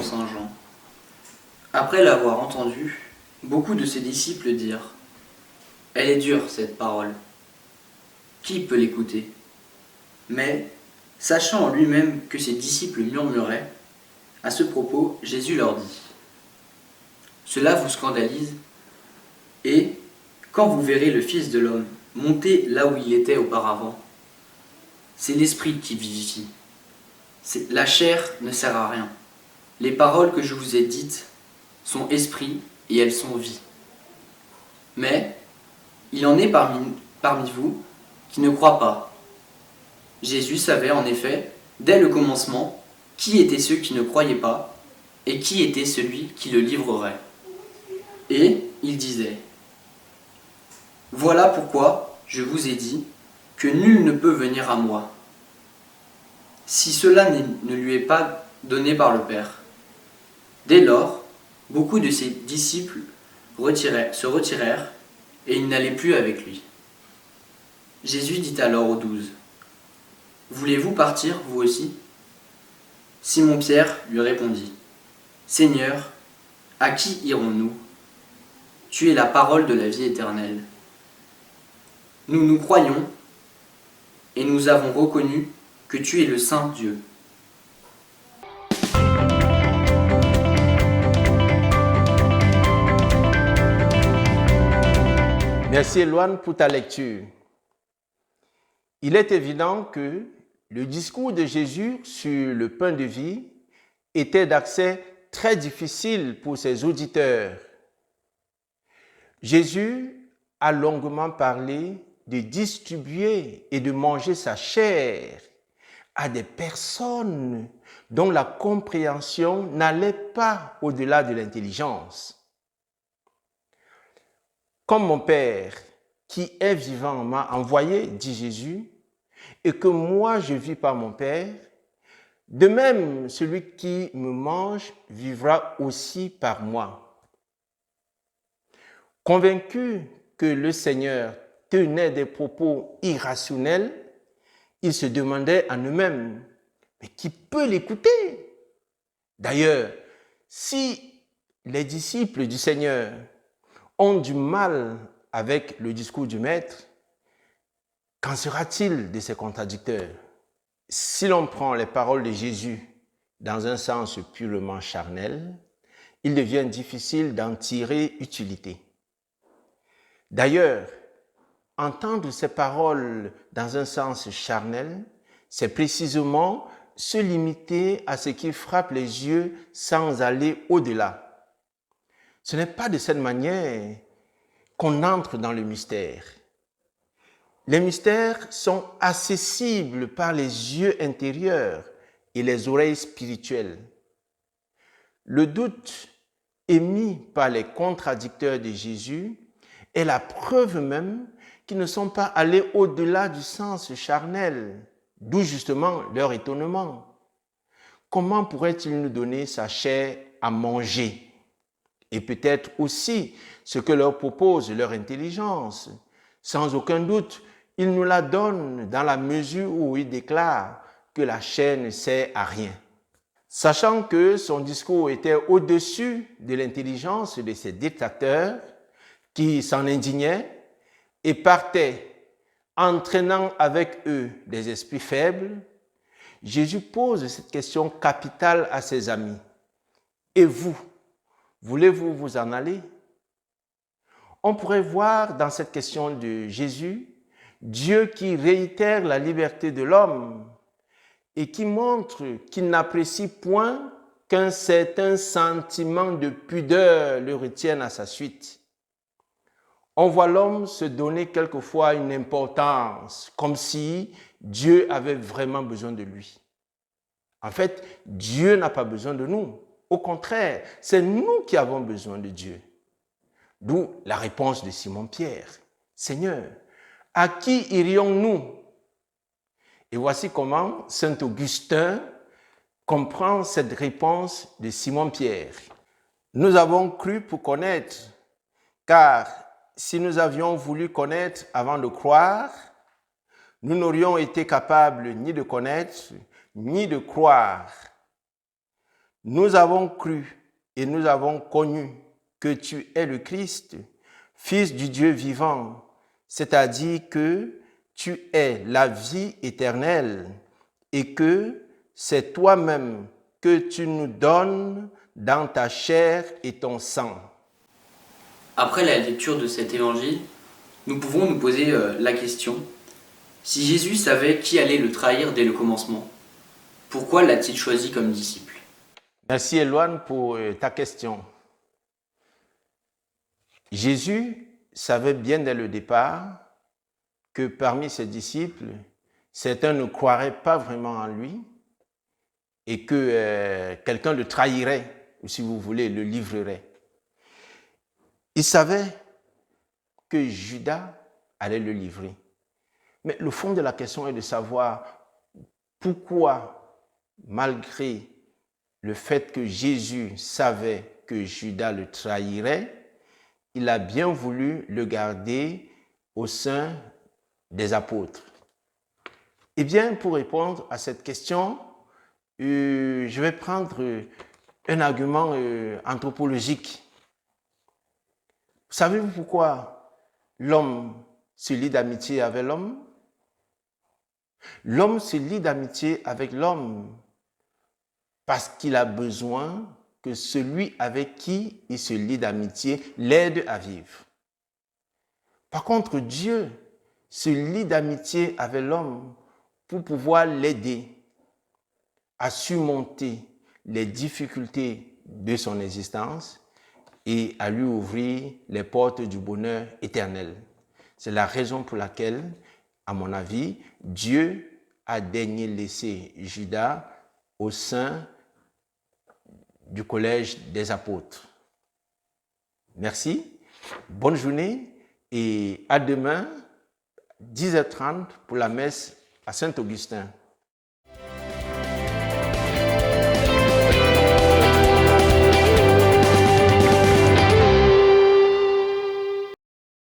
selon saint Jean. Après l'avoir entendu, beaucoup de ses disciples dirent : « Elle est dure, cette parole. Qui peut l'écouter » Mais, sachant en lui-même que ses disciples murmuraient, à ce propos, Jésus leur dit : « Cela vous scandalise ? Et, quand vous verrez le Fils de l'homme monter là où il était auparavant, c'est l'Esprit qui vivifie. La chair ne sert à rien. Les paroles que je vous ai dites sont esprit et elles sont vie. Mais il en est parmi vous qui ne croient pas. » Jésus savait en effet, dès le commencement, qui étaient ceux qui ne croyaient pas et qui était celui qui le livrerait. Et il disait : « Voilà pourquoi je vous ai dit que nul ne peut venir à moi, si cela ne lui est pas donné par le Père. » Dès lors, beaucoup de ses disciples se retirèrent et ils n'allaient plus avec lui. Jésus dit alors aux 12 : « Voulez-vous partir, vous aussi ?» Simon-Pierre lui répondit : « Seigneur, à qui irons-nous ? Tu es la parole de la vie éternelle. Nous croyons et nous avons reconnu que tu es le Saint Dieu. » Merci Eloane pour ta lecture. Il est évident que le discours de Jésus sur le pain de vie était d'accès très difficile pour ses auditeurs. Jésus a longuement parlé de distribuer et de manger sa chair à des personnes dont la compréhension n'allait pas au-delà de l'intelligence. Comme mon Père qui est vivant m'a envoyé, dit Jésus, et que moi je vis par mon Père, de même celui qui me mange vivra aussi par moi. Convaincu que le Seigneur tenait des propos irrationnels, ils se demandaient en eux-mêmes : mais qui peut l'écouter ? D'ailleurs, si les disciples du Seigneur ont du mal avec le discours du Maître, qu'en sera-t-il de ses contradicteurs ? Si l'on prend les paroles de Jésus dans un sens purement charnel, il devient difficile d'en tirer utilité. D'ailleurs, entendre ces paroles dans un sens charnel, c'est précisément se limiter à ce qui frappe les yeux sans aller au-delà. Ce n'est pas de cette manière qu'on entre dans le mystère. Les mystères sont accessibles par les yeux intérieurs et les oreilles spirituelles. Le doute émis par les contradicteurs de Jésus est la preuve même qu'ils ne sont pas allés au-delà du sens charnel, d'où justement leur étonnement. Comment pourrait-il nous donner sa chair à manger ? Et peut-être aussi ce que leur propose leur intelligence. Sans aucun doute, il nous la donne dans la mesure où il déclare que la chair ne sert à rien. Sachant que son discours était au-dessus de l'intelligence de ses détracteurs, qui s'en indignaient et partaient, entraînant avec eux des esprits faibles, Jésus pose cette question capitale à ses amis. Et vous, voulez-vous vous en aller ? On pourrait voir dans cette question de Jésus Dieu qui réitère la liberté de l'homme et qui montre qu'il n'apprécie point qu'un certain sentiment de pudeur le retienne à sa suite. On voit l'homme se donner quelquefois une importance, comme si Dieu avait vraiment besoin de lui. En fait, Dieu n'a pas besoin de nous. Au contraire, c'est nous qui avons besoin de Dieu. D'où la réponse de Simon-Pierre. Seigneur, à qui irions-nous ? Et voici comment saint Augustin comprend cette réponse de Simon-Pierre. Nous avons cru pour connaître, car si nous avions voulu connaître avant de croire, nous n'aurions été capables ni de connaître, ni de croire. nous avons cru et nous avons connu que tu es le Christ, Fils du Dieu vivant, c'est-à-dire que tu es la vie éternelle et que c'est toi-même que tu nous donnes dans ta chair et ton sang. Après la lecture de cet évangile, nous pouvons nous poser la question, si Jésus savait qui allait le trahir dès le commencement, pourquoi l'a-t-il choisi comme disciple? Merci Eloane pour ta question. Jésus savait bien dès le départ que parmi ses disciples, certains ne croiraient pas vraiment en lui et que quelqu'un le trahirait, ou si vous voulez, le livrerait. Il savait que Judas allait le livrer. Mais le fond de la question est de savoir pourquoi, malgré le fait que Jésus savait que Judas le trahirait, il a bien voulu le garder au sein des apôtres. Eh bien, pour répondre à cette question, je vais prendre un argument anthropologique. Savez-vous pourquoi l'homme se lie d'amitié avec l'homme? L'homme se lie d'amitié avec l'homme parce qu'il a besoin que celui avec qui il se lie d'amitié l'aide à vivre. Par contre, Dieu se lie d'amitié avec l'homme pour pouvoir l'aider à surmonter les difficultés de son existence et à lui ouvrir les portes du bonheur éternel. C'est la raison pour laquelle, à mon avis, Dieu a daigné laisser Judas au sein du collège des apôtres. Merci, bonne journée et à demain, 10h30 pour la messe à Saint-Augustin.